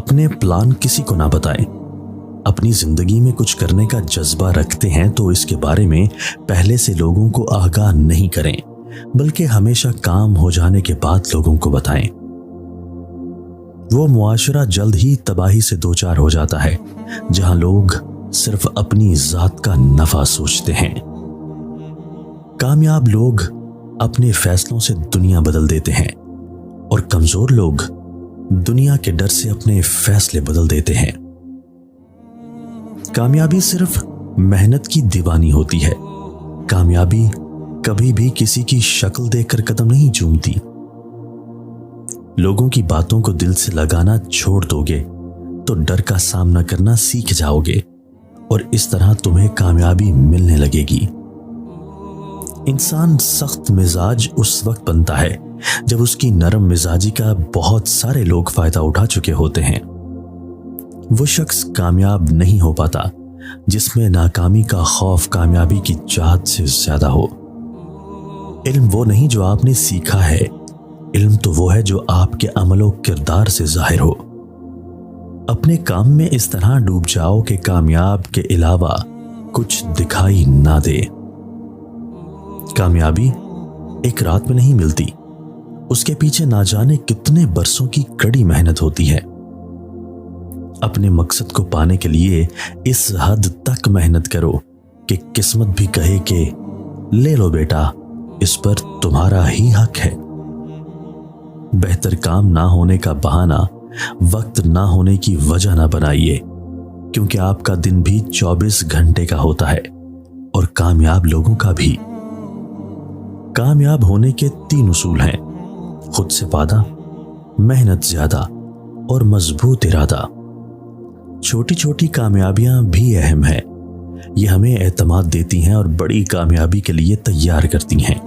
اپنے پلان کسی کو نہ بتائیں۔ اپنی زندگی میں کچھ کرنے کا جذبہ رکھتے ہیں تو اس کے بارے میں پہلے سے لوگوں کو آگاہ نہیں کریں، بلکہ ہمیشہ کام ہو جانے کے بعد لوگوں کو بتائیں۔ وہ معاشرہ جلد ہی تباہی سے دوچار ہو جاتا ہے جہاں لوگ صرف اپنی ذات کا نفع سوچتے ہیں۔ کامیاب لوگ اپنے فیصلوں سے دنیا بدل دیتے ہیں اور کمزور لوگ دنیا کے ڈر سے اپنے فیصلے بدل دیتے ہیں۔ کامیابی صرف محنت کی دیوانی ہوتی ہے۔ کامیابی کبھی بھی کسی کی شکل دیکھ کر قدم نہیں چومتی۔ لوگوں کی باتوں کو دل سے لگانا چھوڑ دو گے تو ڈر کا سامنا کرنا سیکھ جاؤ گے اور اس طرح تمہیں کامیابی ملنے لگے گی۔ انسان سخت مزاج اس وقت بنتا ہے جب اس کی نرم مزاجی کا بہت سارے لوگ فائدہ اٹھا چکے ہوتے ہیں۔ وہ شخص کامیاب نہیں ہو پاتا جس میں ناکامی کا خوف کامیابی کی چاہت سے زیادہ ہو۔ علم وہ نہیں جو آپ نے سیکھا ہے، علم تو وہ ہے جو آپ کے عمل و کردار سے ظاہر ہو۔ اپنے کام میں اس طرح ڈوب جاؤ کہ کامیاب کے علاوہ کچھ دکھائی نہ دے۔ کامیابی ایک رات میں نہیں ملتی، اس کے پیچھے نہ جانے کتنے برسوں کی کڑی محنت ہوتی ہے۔ اپنے مقصد کو پانے کے لیے اس حد تک محنت کرو کہ قسمت بھی کہے کہ لے لو بیٹا، اس پر تمہارا ہی حق ہے۔ بہتر کام نہ ہونے کا بہانہ وقت نہ ہونے کی وجہ نہ بنائیے، کیونکہ آپ کا دن بھی 24 گھنٹے کا ہوتا ہے اور کامیاب لوگوں کا بھی۔ کامیاب ہونے کے 3 اصول ہیں: خود سے وعدہ، محنت زیادہ اور مضبوط ارادہ۔ چھوٹی چھوٹی کامیابیاں بھی اہم ہیں، یہ ہمیں اعتماد دیتی ہیں اور بڑی کامیابی کے لیے تیار کرتی ہیں۔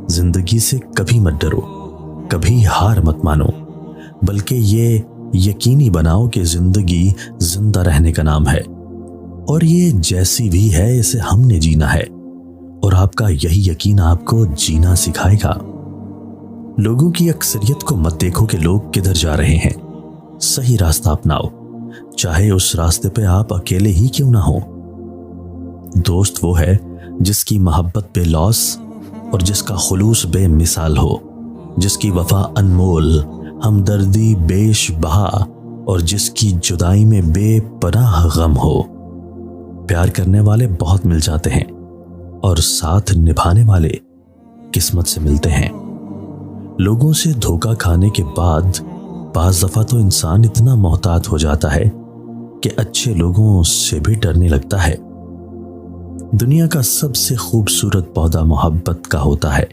زندگی سے کبھی مت ڈرو، کبھی ہار مت مانو، بلکہ یہ یقینی بناؤ کہ زندگی زندہ رہنے کا نام ہے اور یہ جیسی بھی ہے اسے ہم نے جینا ہے، اور آپ کا یہی یقین آپ کو جینا سکھائے گا۔ لوگوں کی اکثریت کو مت دیکھو کہ لوگ کدھر جا رہے ہیں، صحیح راستہ اپناؤ، چاہے اس راستے پہ آپ اکیلے ہی کیوں نہ ہو۔ دوست وہ ہے جس کی محبت بے لوث اور جس کا خلوص بے مثال ہو، جس کی وفا انمول، ہمدردی بیش بہا اور جس کی جدائی میں بے پناہ غم ہو۔ پیار کرنے والے بہت مل جاتے ہیں اور ساتھ نبھانے والے قسمت سے ملتے ہیں۔ لوگوں سے دھوکہ کھانے کے بعد بعض دفعہ تو انسان اتنا محتاط ہو جاتا ہے کہ اچھے لوگوں سے بھی ڈرنے لگتا ہے۔ دنیا کا سب سے خوبصورت پودا محبت کا ہوتا ہے،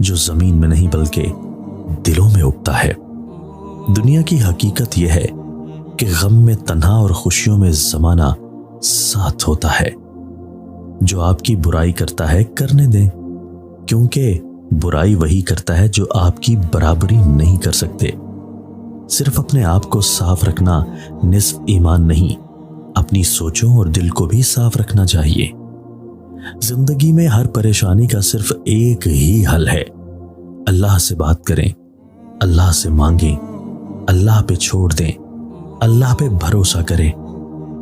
جو زمین میں نہیں بلکہ دلوں میں اگتا ہے۔ دنیا کی حقیقت یہ ہے کہ غم میں تنہا اور خوشیوں میں زمانہ ساتھ ہوتا ہے۔ جو آپ کی برائی کرتا ہے کرنے دیں، کیونکہ برائی وہی کرتا ہے جو آپ کی برابری نہیں کر سکتے۔ صرف اپنے آپ کو صاف رکھنا نصف ایمان نہیں، اپنی سوچوں اور دل کو بھی صاف رکھنا چاہیے۔ زندگی میں ہر پریشانی کا صرف ایک ہی حل ہے: اللہ سے بات کریں، اللہ سے مانگیں، اللہ پہ چھوڑ دیں، اللہ پہ بھروسہ کریں،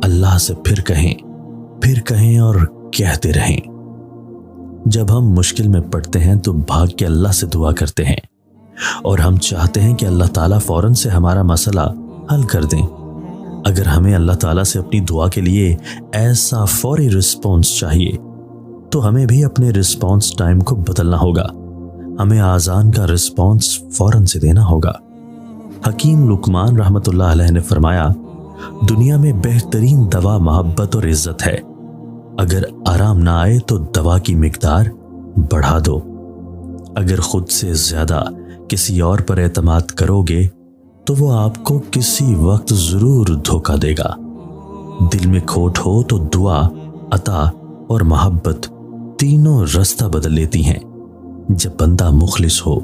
اللہ سے پھر کہیں اور کہتے رہیں۔ جب ہم مشکل میں پڑتے ہیں تو بھاگ کے اللہ سے دعا کرتے ہیں اور ہم چاہتے ہیں کہ اللہ تعالیٰ فوراً سے ہمارا مسئلہ حل کر دیں۔ اگر ہمیں اللہ تعالیٰ سے اپنی دعا کے لیے ایسا فوری رسپانس چاہیے تو ہمیں بھی اپنے رسپانس ٹائم کو بدلنا ہوگا۔ ہمیں آذان کا رسپانس فوراً سے دینا ہوگا۔ حکیم لقمان رحمۃ اللہ علیہ نے فرمایا، دنیا میں بہترین دوا محبت اور عزت ہے۔ اگر آرام نہ آئے تو دوا کی مقدار بڑھا دو۔ اگر خود سے زیادہ کسی اور پر اعتماد کرو گے تو وہ آپ کو کسی وقت ضرور دھوکہ دے گا۔ دل میں کھوٹ ہو تو دعا، عطا اور محبت تینوں رستہ بدل لیتی ہیں۔ جب بندہ مخلص ہو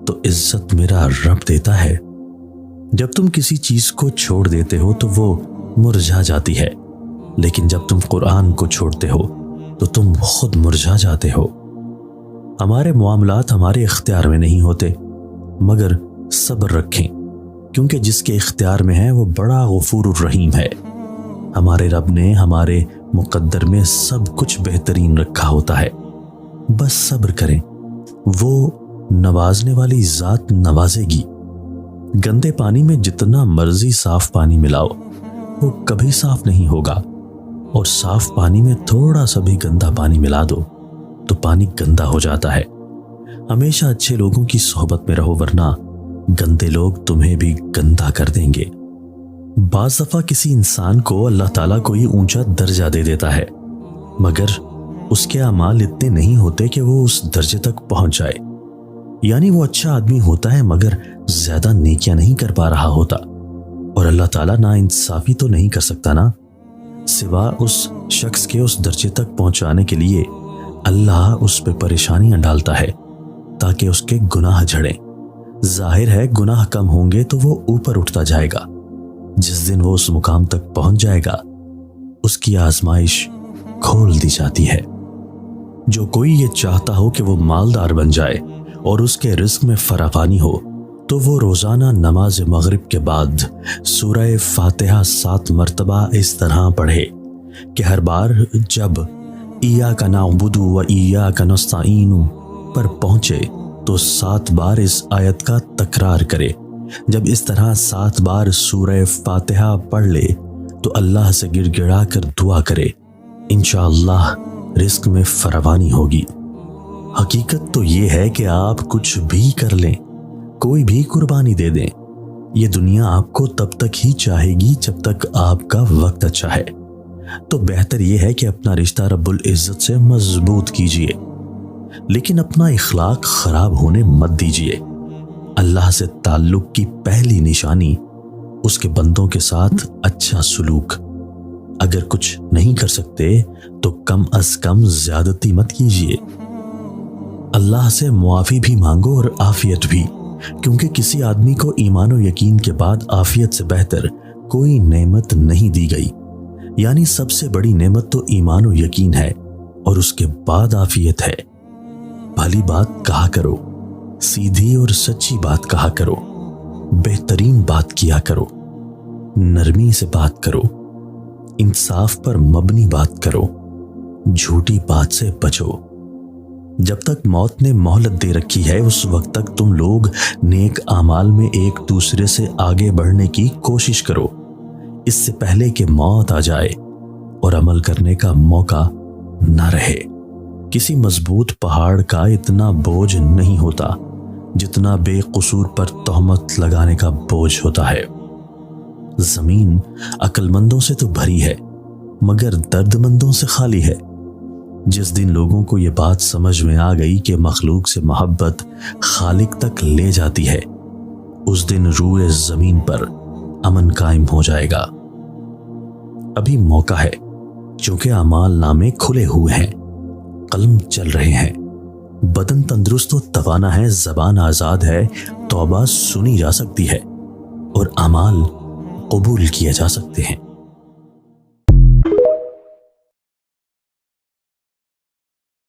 تو عزت میرا رب دیتا ہے۔ جب تم کسی چیز کو چھوڑ دیتے ہو تو وہ مرجھا جاتی ہے، لیکن جب تم قرآن کو چھوڑتے ہو تو تم خود مرجھا جاتے ہو۔ ہمارے معاملات ہمارے اختیار میں نہیں ہوتے، مگر صبر رکھیں، کیونکہ جس کے اختیار میں ہے وہ بڑا غفور الرحیم ہے۔ ہمارے رب نے ہمارے مقدر میں سب کچھ بہترین رکھا ہوتا ہے، بس صبر کریں، وہ نوازنے والی ذات نوازے گی۔ گندے پانی میں جتنا مرضی صاف پانی ملاؤ وہ کبھی صاف نہیں ہوگا، اور صاف پانی میں تھوڑا سا بھی گندا پانی ملا دو تو پانی گندا ہو جاتا ہے۔ ہمیشہ اچھے لوگوں کی صحبت میں رہو، ورنہ گندے لوگ تمہیں بھی گندا کر دیں گے۔ بعض دفعہ کسی انسان کو اللہ تعالیٰ کوئی اونچا درجہ دے دیتا ہے، مگر اس کے اعمال اتنے نہیں ہوتے کہ وہ اس درجے تک پہنچ جائے۔ یعنی وہ اچھا آدمی ہوتا ہے مگر زیادہ نیکیاں نہیں کر پا رہا ہوتا، اور اللہ تعالیٰ ناانصافی تو نہیں کر سکتا نا، سوا اس شخص کے اس درجے تک پہنچانے کے لیے اللہ اس پہ پریشانیاں ڈالتا ہے تاکہ اس کے گناہ جھڑیں۔ ظاہر ہے گناہ کم ہوں گے تو وہ اوپر اٹھتا جائے گا۔ جس دن وہ اس مقام تک پہنچ جائے گا اس کی آزمائش کھول دی جاتی ہے۔ جو کوئی یہ چاہتا ہو کہ وہ مالدار بن جائے اور اس کے رزق میں فراوانی ہو تو وہ روزانہ نماز مغرب کے بعد سورہ فاتحہ 7 مرتبہ اس طرح پڑھے کہ ہر بار جب ایاک نعبد و ایاک نستعین پر پہنچے تو 7 بار اس آیت کا تکرار کرے۔ جب اس طرح 7 بار سورہ فاتحہ پڑھ لے تو اللہ سے گڑ گڑا کر دعا کرے، انشاءاللہ رزق میں فراوانی ہوگی۔ حقیقت تو یہ ہے کہ آپ کچھ بھی کر لیں، کوئی بھی قربانی دے دیں، یہ دنیا آپ کو تب تک ہی چاہے گی جب تک آپ کا وقت اچھا ہے۔ تو بہتر یہ ہے کہ اپنا رشتہ رب العزت سے مضبوط کیجئے، لیکن اپنا اخلاق خراب ہونے مت دیجئے۔ اللہ سے تعلق کی پہلی نشانی اس کے بندوں کے ساتھ اچھا سلوک۔ اگر کچھ نہیں کر سکتے تو کم از کم زیادتی مت کیجیے۔ اللہ سے معافی بھی مانگو اور عافیت بھی، کیونکہ کسی آدمی کو ایمان و یقین کے بعد عافیت سے بہتر کوئی نعمت نہیں دی گئی۔ یعنی سب سے بڑی نعمت تو ایمان و یقین ہے اور اس کے بعد عافیت ہے۔ بھلی بات کہا کرو، سیدھی اور سچی بات کہا کرو، بہترین بات کیا کرو، نرمی سے بات کرو، انصاف پر مبنی بات کرو، جھوٹی بات سے بچو۔ جب تک موت نے مہلت دے رکھی ہے اس وقت تک تم لوگ نیک اعمال میں ایک دوسرے سے آگے بڑھنے کی کوشش کرو، اس سے پہلے کہ موت آ جائے اور عمل کرنے کا موقع نہ رہے۔ کسی مضبوط پہاڑ کا اتنا بوجھ نہیں ہوتا جتنا بے قصور پر تہمت لگانے کا بوجھ ہوتا ہے۔ زمین عقل مندوں سے تو بھری ہے مگر درد مندوں سے خالی ہے۔ جس دن لوگوں کو یہ بات سمجھ میں آ گئی کہ مخلوق سے محبت خالق تک لے جاتی ہے، اس دن روئے زمین پر امن قائم ہو جائے گا۔ ابھی موقع ہے، چونکہ اعمال نامے کھلے ہوئے ہیں، قلم چل رہے ہیں، بدن تندرست و توانا ہے، زبان آزاد ہے، توبہ سنی جا سکتی ہے اور اعمال قبول کیے جا سکتے ہیں۔